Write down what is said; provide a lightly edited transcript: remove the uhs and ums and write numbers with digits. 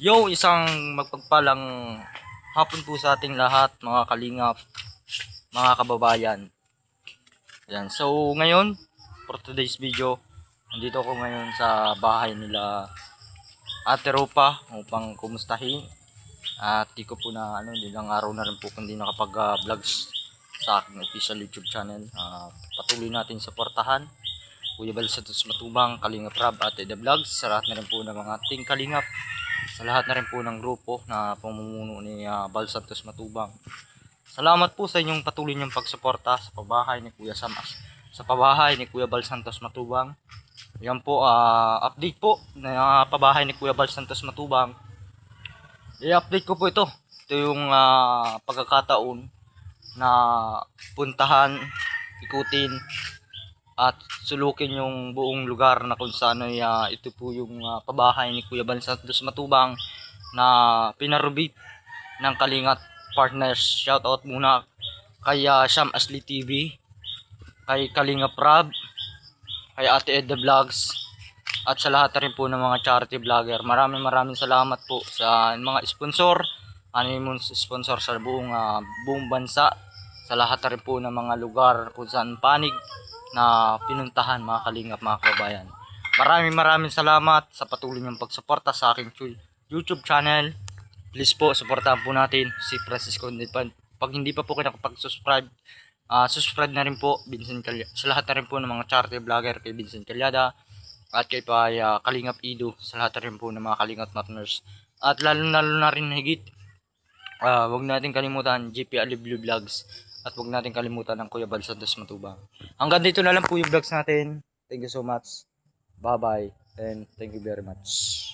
Yo, isang magpagpalang hapon po sa ating lahat, mga kalingap, mga kababayan. Ayan. So, ngayon, for today's video, nandito ako ngayon sa bahay nila Ate Ropa upang kumustahin. At di ko po na, ilang araw na rin po kundi nakapag-vlogs sa aking official YouTube channel. Patuloy natin suportahan Kuya Bal Santos Matubang, Kalingap Rab, Ate The Vlogs, sa lahat na rin po ng mga ating kalingap, sa lahat na rin po ng grupo na pamumuno ni Bal Santos Matubang. Salamat po sa inyong patuloy niyong pagsuporta sa pabahay ni Kuya Samas, sa pabahay ni Kuya Bal Santos Matubang. Yan po, update po na pabahay ni Kuya Bal Santos Matubang. I-update ko po ito. Ito yung pagkakataon na puntahan, ikutin, at sulukin yung buong lugar na kung saan ay ito po yung pabahay ni Kuya Bal Santos Matubang na pinarubit ng Kalingat Partners. Shoutout muna kay Sham Asli TV, kay Kalingap Rab, kay Ate Ed The Vlogs, at sa lahat na rin po ng mga charity vlogger. Maraming salamat po sa mga sponsor, sponsor sa buong bansa, sa lahat na rin po ng mga lugar kung saan panig na pinuntahan, mga kalingap, mga kababayan. Maraming salamat sa patuloy niyong pagsuporta sa aking YouTube channel. Please po, suportahan po natin si Francisco. Pag hindi pa po kayo nakapag-subscribe, subscribe na rin po Vincent Calyada, sa lahat na rin po ng mga charity vlogger, kay Vincent Calyada at kay Kalingap Ido, sa lahat na rin po ng mga Kalingap Partners. At lalo na rin higit, wag natin kalimutan GP Aliblu Vlogs, at wag natin kalimutan ng Kuya Bal Santos Matubang. Hanggang dito na lang po yung vlogs natin. Thank you so much. Bye bye and thank you very much.